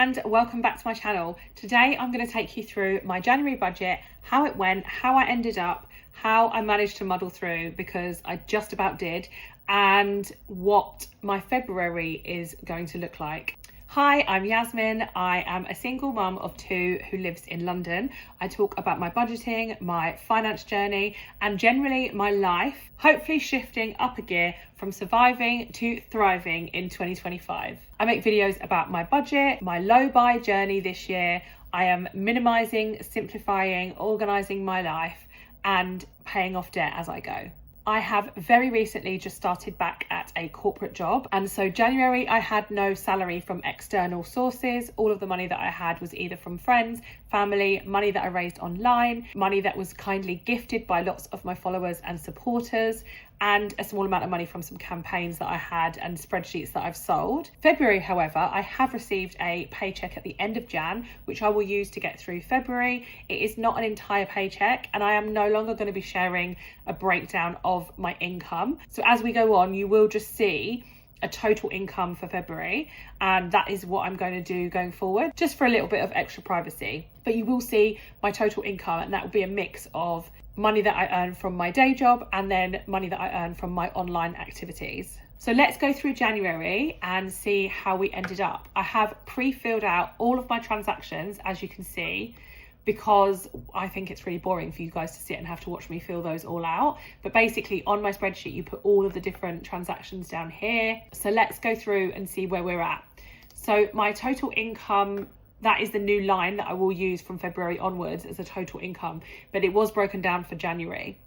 and welcome back to my channel. Today I'm going to take you through my January budget, how it went, how I ended up, how I managed to muddle through because I just about did, and what my February is going to look like. Hi, I'm Yasmin. I am a single mum of two who lives in London. I talk about my budgeting, my finance journey, and generally my life, hopefully shifting up a gear from surviving to thriving in 2025. I make videos about my budget, my low buy journey this year. I am minimizing, simplifying, organizing my life, and paying off debt as I go. I have very recently just started back at a corporate job, and so January I had no salary from external sources. All of the money that I had was either from friends, family, money that I raised online, money that was kindly gifted by lots of my followers and supporters, and a small amount of money from some campaigns that I had and spreadsheets that I've sold. February, however, I have received a paycheck at the end of Jan, which I will use to get through February. It is not an entire paycheck, and I am no longer going to be sharing a breakdown of my income. So as we go on, you will just see a total income for February, and that is what I'm going to do going forward, just for a little bit of extra privacy. But you will see my total income, and that will be a mix of money that I earn from my day job and then money that I earn from my online activities. So let's go through January and see how we ended up. I have pre-filled out all of my transactions, as you can see, because I think it's really boring for you guys to sit and have to watch me fill those all out. But basically on my spreadsheet, you put all of the different transactions down here. So let's go through and see where we're at. So my total income, that is the new line that I will use from February onwards as a total income, but it was broken down for January.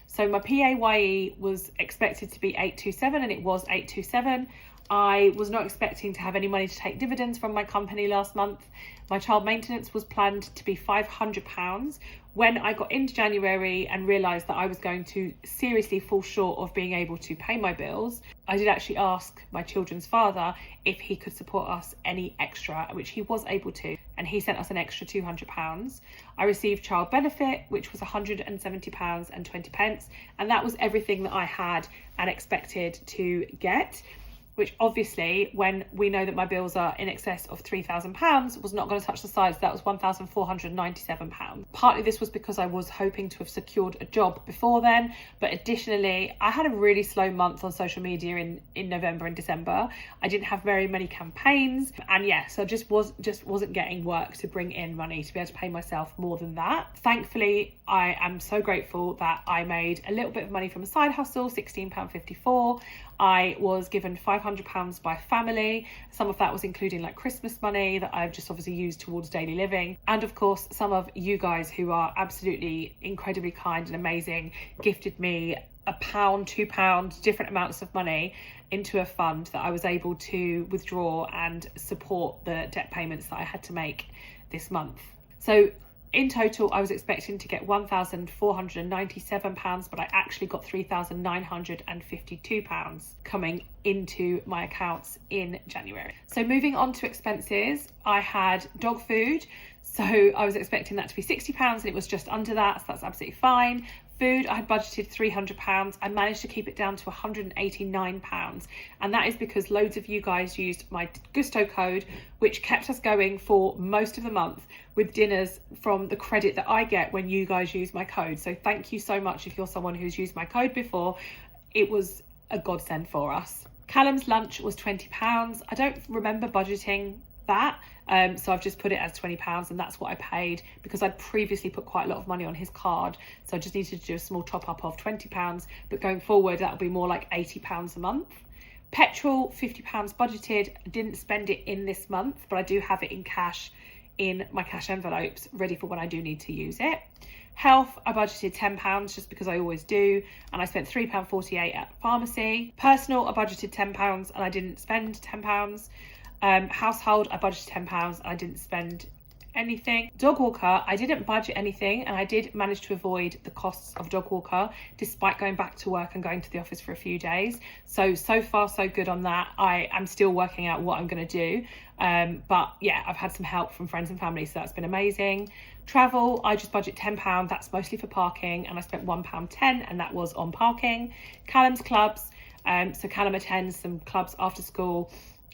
So my PAYE was expected to be 827 and it was 827. I was not expecting to have any money to take dividends from my company last month. My child maintenance was planned to be £500. When I got into January and realised that I was going to seriously fall short of being able to pay my bills, I did actually ask my children's father if he could support us any extra, which he was able to, and he sent us an extra £200. I received child benefit, which was £170 and 20 pence, and that was everything that I had and expected to get, which obviously, when we know that my bills are in excess of £3,000, was not going to touch the sides. That was £1,497. Partly this was because I was hoping to have secured a job before then, but additionally, I had a really slow month on social media in November and December. I didn't have very many campaigns, and yeah, so just wasn't getting work to bring in money to be able to pay myself more than that. Thankfully, I am so grateful that I made a little bit of money from a side hustle, £16.54. I was given £500 by family. Some of that was including like Christmas money that I've just obviously used towards daily living. And of course, some of you guys who are absolutely incredibly kind and amazing gifted me £1, £2, different amounts of money into a fund that I was able to withdraw and support the debt payments that I had to make this month. So in total, I was expecting to get £1,497, but I actually got £3,952 coming into my accounts in January. So moving on to expenses, I had dog food. So I was expecting that to be £60 and it was just under that, so that's absolutely fine. Food, I had budgeted £300. I managed to keep it down to £189. And that is because loads of you guys used my Gusto code, which kept us going for most of the month with dinners from the credit that I get when you guys use my code. So thank you so much if you're someone who's used my code before. It was a godsend for us. Callum's lunch was £20. I don't remember budgeting that, so I've just put it as £20 and that's what I paid because I'd previously put quite a lot of money on his card, so I just needed to do a small top up of £20, but going forward that'll be more like £80 a month. Petrol, £50 budgeted. I didn't spend it in this month, but I do have it in cash in my cash envelopes ready for when I do need to use it. Health, I budgeted £10 just because I always do, and I spent £3.48 at pharmacy. Personal, I budgeted £10 and I didn't spend £10. Household, I budgeted £10 and I didn't spend anything. Dog walker, I didn't budget anything and I did manage to avoid the costs of dog walker despite going back to work and going to the office for a few days. So far so good on that. I am still working out what I'm going to do. But yeah, I've had some help from friends and family, so that's been amazing. Travel, I just budget £10. That's mostly for parking and I spent £1.10 and that was on parking. Callum's clubs, so Callum attends some clubs after school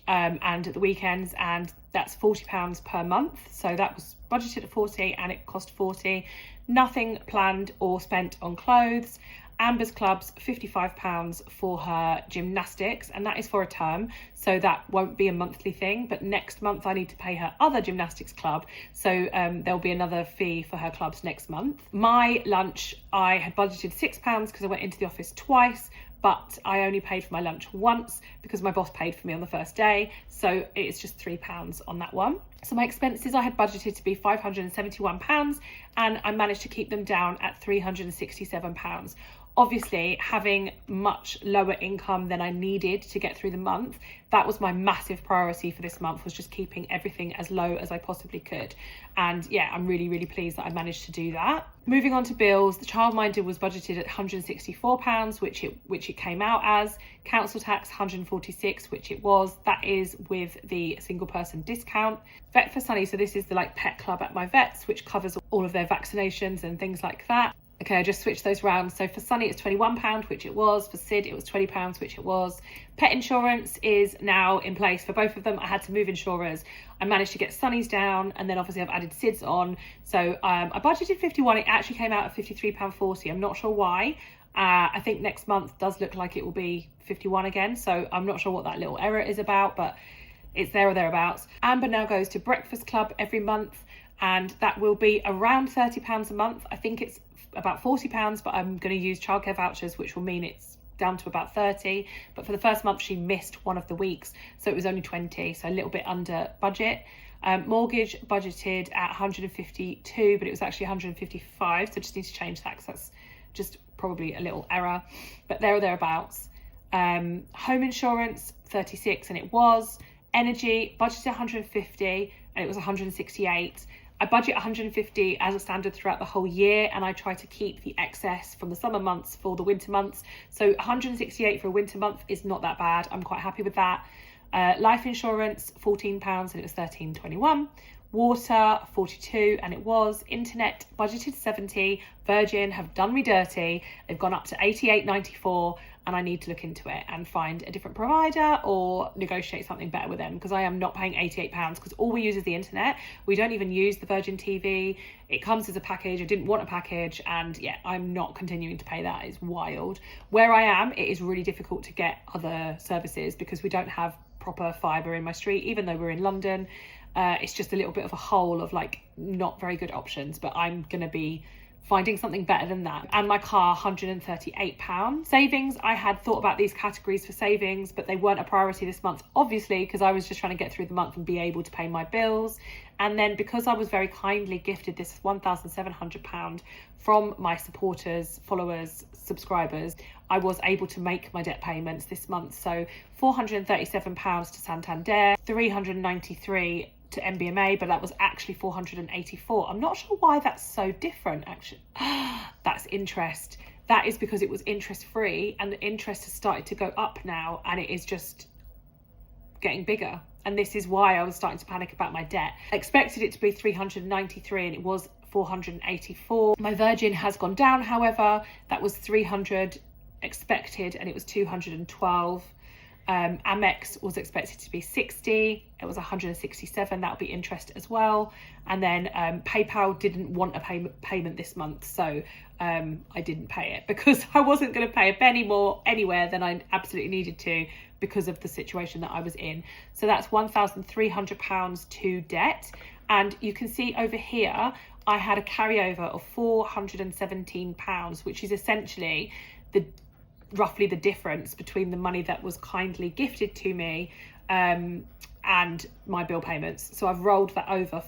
and at the weekends, and That's £40 per month. So that was budgeted at 40 and it cost 40. Nothing planned or spent on clothes. Amber's club's £55 for her gymnastics, and that is for a term, so that won't be a monthly thing. But next month I need to pay her other gymnastics club, so there'll be another fee for her clubs next month. My lunch, I had budgeted £6 because I went into the office twice, but I only paid for my lunch once because my boss paid for me on the first day, so it's just £3 on that one. So my expenses I had budgeted to be £571, and I managed to keep them down at £367. Obviously, having much lower income than I needed to get through the month, that was my massive priority for this month, was just keeping everything as low as I possibly could. And yeah, I'm really, really pleased that I managed to do that. Moving on to bills, the childminder was budgeted at £164, which it came out as. Council tax, £146, which it was. That is with the single person discount. Vet for Sunny, so this is the pet club at my vet's, which covers all of their vaccinations and things like that. Okay, I just switched those round. So for Sunny, it's £21, which it was. For Sid, it was £20, which it was. Pet insurance is now in place for both of them. I had to move insurers. I managed to get Sunny's down, and then obviously I've added Sid's on. So I budgeted 51. It actually came out at £53.40. I'm not sure why. I think next month does look like it will be 51 again. So I'm not sure what that little error is about, but it's there or thereabouts. Amber now goes to Breakfast Club every month, and that will be around £30 a month. I think it's about £40, but I'm going to use childcare vouchers, which will mean it's down to about 30. But for the first month she missed one of the weeks, so it was only 20, so a little bit under budget. Mortgage budgeted at 152, but it was actually 155, so just need to change that because that's just probably a little error, but there or thereabouts. Home insurance 36, and it was. Energy budgeted 150, and it was 168. I budget 150 as a standard throughout the whole year, and I try to keep the excess from the summer months for the winter months. So 168 for a winter month is not that bad. I'm quite happy with that. Life insurance, £14, and it was £13.21. Water, 42, and it was. Internet budgeted 70. Virgin have done me dirty. They've gone up to 88.94, and I need to look into it and find a different provider or negotiate something better with them, because I am not paying £88 because all we use is the internet. We don't even use the Virgin TV. It comes as a package. I didn't want a package, and yeah, I'm not continuing to pay that. It's wild. Where I am, it is really difficult to get other services because we don't have proper fibre in my street, even though we're in London. It's just a little bit of a hole of not very good options, but I'm gonna be finding something better than that. And my car, £138. Savings, I had thought about these categories for savings, but they weren't a priority this month, obviously, because I was just trying to get through the month and be able to pay my bills. And then because I was very kindly gifted this £1,700 from my supporters, followers, subscribers, I was able to make my debt payments this month. So £437 to Santander, £393 to MBMA, but that was actually 484. I'm not sure why that's so different, actually. That's interest. That is because it was interest free, and the interest has started to go up now, and it is just getting bigger. And this is why I was starting to panic about my debt. I expected it to be 393, and it was 484. My Virgin has gone down, however. That was 300 expected, and it was 212. Amex was expected to be 60, it was 167. That'll be interest as well. And then PayPal didn't want a payment this month, so I didn't pay it because I wasn't going to pay a penny more anywhere than I absolutely needed to because of the situation that I was in. So that's £1,300 to debt. And you can see over here I had a carryover of £417, which is essentially roughly the difference between the money that was kindly gifted to me and my bill payments. So I've rolled that over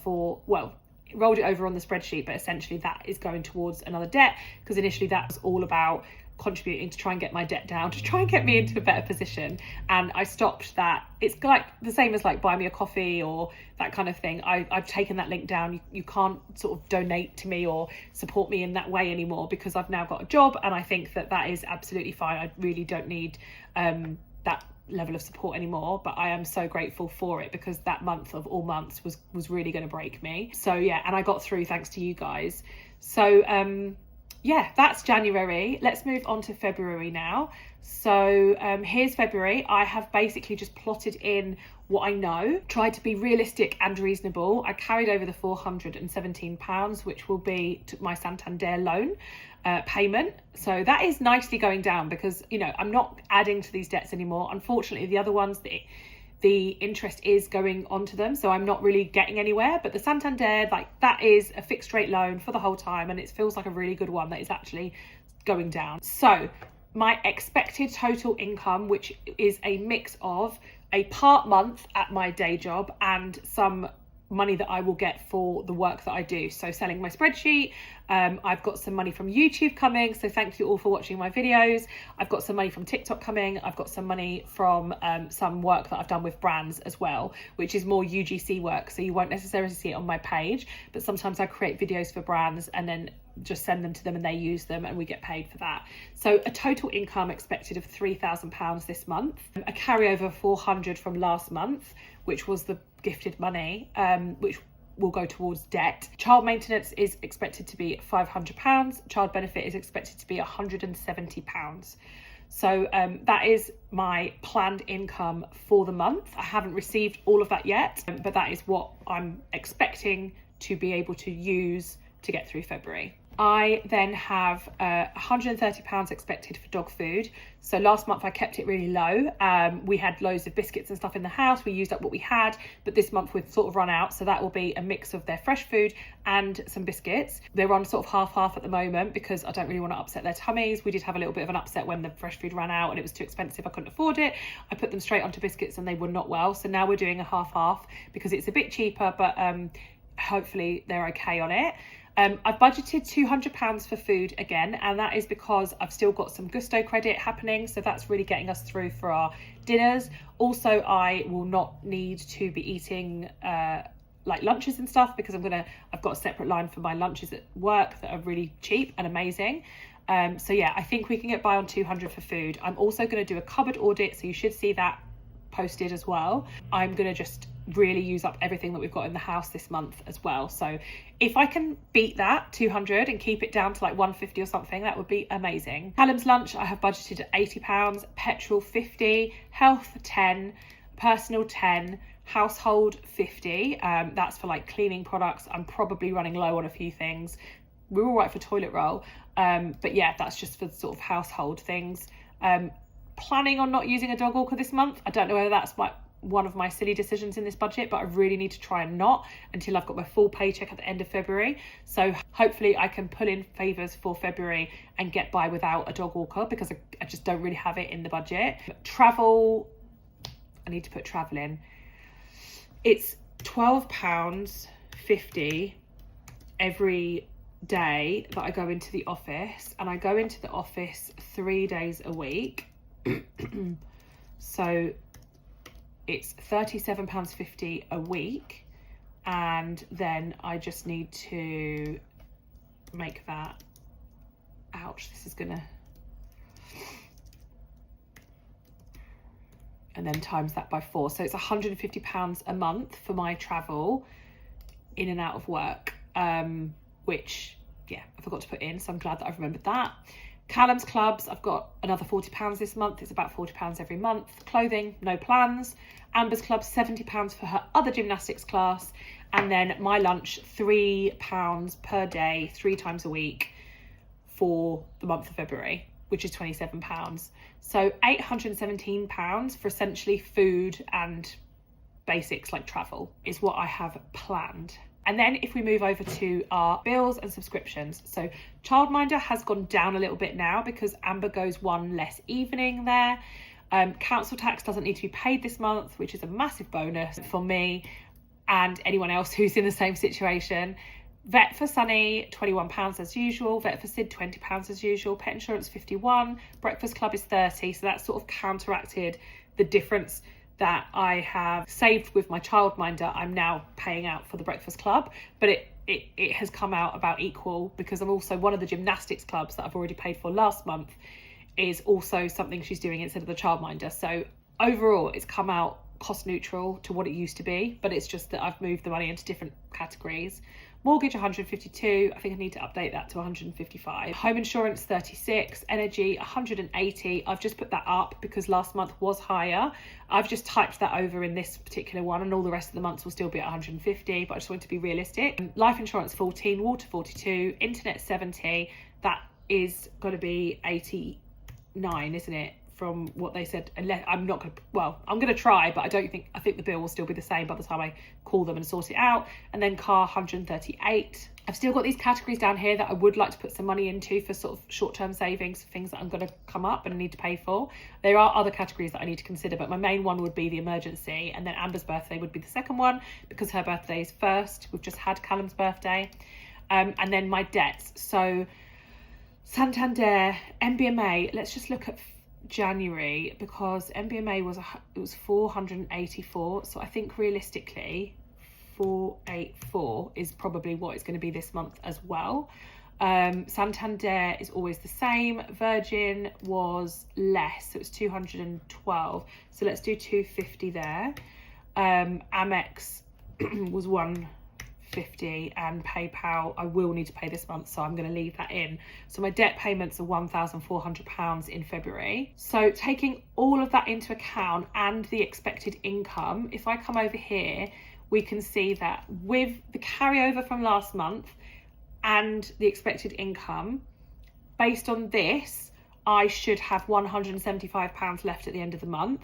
rolled it over on the spreadsheet, but essentially that is going towards another debt, because initially that was all about contributing to try and get my debt down, to try and get me into a better position. And I stopped that. It's like the same as buy me a coffee or that kind of thing. I've taken that link down. You can't sort of donate to me or support me in that way anymore, because I've now got a job, and I think that is absolutely fine. I really don't need that level of support anymore, but I am so grateful for it, because that month of all months was really going to break me. So yeah, and I got through thanks to you guys. So yeah, that's January. Let's move on to February now. So here's February. I have basically just plotted in what I know, tried to be realistic and reasonable. I carried over the £417, which will be my Santander loan payment. So that is nicely going down because, you know, I'm not adding to these debts anymore. Unfortunately, the other ones, the interest is going onto them, so I'm not really getting anywhere. But the Santander, like, that is a fixed rate loan for the whole time, and it feels like a really good one that is actually going down. So my expected total income, which is a mix of a part month at my day job and some money that I will get for the work that I do, so selling my spreadsheet. I've got some money from YouTube coming, so thank you all for watching my videos. I've got some money from TikTok coming. I've got some money from some work that I've done with brands as well, which is more UGC work, so you won't necessarily see it on my page, but sometimes I create videos for brands and then just send them to them and they use them and we get paid for that. So a total income expected of £3,000 this month, a carryover of 400 from last month, which was the gifted money, which will go towards debt. Child maintenance is expected to be £500. Child benefit is expected to be £170. So that is my planned income for the month. I haven't received all of that yet, but that is what I'm expecting to be able to use to get through February. I then have £130 expected for dog food. So last month I kept it really low. We had loads of biscuits and stuff in the house. We used up what we had, but this month we've sort of run out. So that will be a mix of their fresh food and some biscuits. They're on sort of half at the moment because I don't really want to upset their tummies. We did have a little bit of an upset when the fresh food ran out and it was too expensive. I couldn't afford it. I put them straight onto biscuits and they were not well. So now we're doing a half because it's a bit cheaper, but hopefully they're okay on it. I've budgeted £200 for food again, and that is because I've still got some Gusto credit happening, so that's really getting us through for our dinners. Also, I will not need to be eating like lunches and stuff because I've got a separate line for my lunches at work that are really cheap and amazing. So yeah, I think we can get by on 200 for food. I'm also going to do a cupboard audit, so you should see that posted as well. I'm going to just really use up everything that we've got in the house this month as well. So if I can beat that 200 and keep it down to like 150 or something, that would be amazing. Callum's lunch I have budgeted at £80, petrol 50, health 10, personal 10, household 50. That's for like cleaning products. I'm probably running low on a few things. We're all right for toilet roll, but yeah, that's just for sort of household things. Planning on not using a dog walker this month. I don't know whether that's one of my silly decisions in this budget, but I really need to try and not until I've got my full paycheck at the end of February. So hopefully I can pull in favours for February and get by without a dog walker because I just don't really have it in the budget. Travel, I need to put travel in. It's £12.50 every day that I go into the office, and I go into the office 3 days a week. So it's £37.50 a week, and then I just need to make that, ouch, this is gonna, and then times that by 4, so it's £150 a month for my travel in and out of work, which yeah, I forgot to put in, so I'm glad that I've remembered that. Callum's clubs, I've got another £40 this month. It's about £40 every month. Clothing, no plans. Amber's club, £70 for her other gymnastics class. And then my lunch, £3 per day, 3 times a week for the month of February, which is £27. So £817 for essentially food and basics like travel is what I have planned. And then if we move over to our bills and subscriptions, so childminder has gone down a little bit now because Amber goes one less evening there. Council tax doesn't need to be paid this month, which is a massive bonus for me and anyone else who's in the same situation. Vet for Sunny, £21 as usual. Vet for Sid, £20 as usual. Pet insurance, £51. Breakfast club is £30. So that's sort of counteracted the difference that I have saved with my childminder. I'm now paying out for the breakfast club, but it has come out about equal because I'm also one of the gymnastics clubs that I've already paid for last month is also something she's doing instead of the childminder. So overall it's come out cost neutral to what it used to be, but it's just that I've moved the money into different categories. Mortgage 152, I think I need to update that to 155. Home insurance 36, energy 180. I've just put that up because last month was higher. I've just typed that over in this particular one, and all the rest of the months will still be at 150, but I just want to be realistic. Life insurance 14, water 42, internet 70. That is going to be 89, isn't it? From what they said, unless I'm going to try, but I think the bill will still be the same by the time I call them and sort it out. And then car 138. I've still got these categories down here that I would like to put some money into for sort of short-term savings, things that I'm going to come up and I need to pay for. There are other categories that I need to consider, but my main one would be the emergency, and then Amber's birthday would be the second one because her birthday is first. We've just had Callum's birthday. And then my debts. So Santander, MBMA, let's just look at January, because MBMA was 484, so I think realistically 484 is probably what it's going to be this month as well. Santander is always the same. Virgin was less, so it was 212, so let's do 250 there. Amex was 150, and PayPal I will need to pay this month, so I'm going to leave that in. So my debt payments are £1,400 in February. So taking all of that into account and the expected income, if I come over here, we can see that with the carryover from last month and the expected income, based on this, I should have £175 left at the end of the month.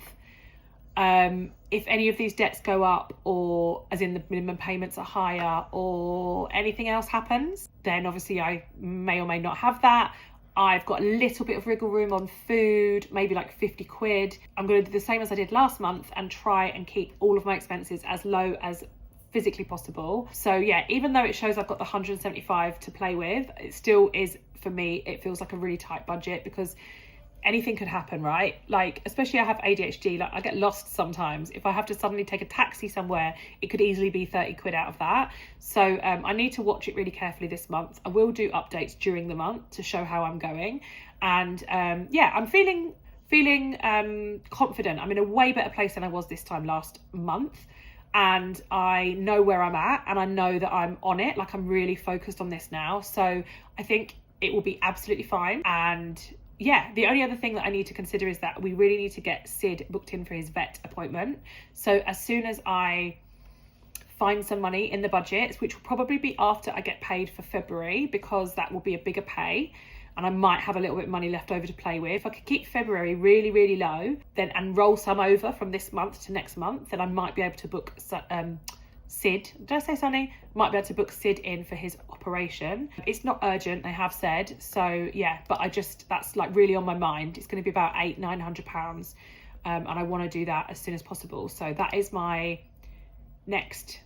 If any of these debts go up, or as in the minimum payments are higher, or anything else happens, then obviously I may or may not have that. I've got a little bit of wriggle room on food, maybe like 50 quid. I'm going to do the same as I did last month and try and keep all of my expenses as low as physically possible. So yeah, even though it shows I've got the 175 to play with, it still is, for me, it feels like a really tight budget because anything could happen, right? Like, especially I have ADHD, like I get lost sometimes. If I have to suddenly take a taxi somewhere, it could easily be 30 quid out of that. So I need to watch it really carefully this month. I will do updates during the month to show how I'm going. And yeah, I'm feeling confident. I'm in a way better place than I was this time last month. And I know where I'm at, and I know that I'm on it. Like, I'm really focused on this now. So I think it will be absolutely fine. And yeah, the only other thing that I need to consider is that we really need to get Sid booked in for his vet appointment. So as soon as I find some money in the budget, which will probably be after I get paid for February, because that will be a bigger pay and I might have a little bit of money left over to play with. If I could keep February really, really low then and roll some over from this month to next month, then I might be able to book Sid, did I say Sonny? Might be able to book Sid in for his operation. It's not urgent, they have said. So yeah, but that's like really on my mind. It's going to be about £900, and I want to do that as soon as possible. So that is my next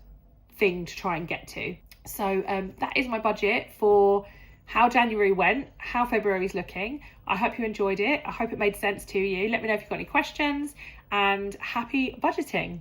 thing to try and get to. So that is my budget for how January went, how February is looking. I hope you enjoyed it. I hope it made sense to you. Let me know if you've got any questions, and happy budgeting.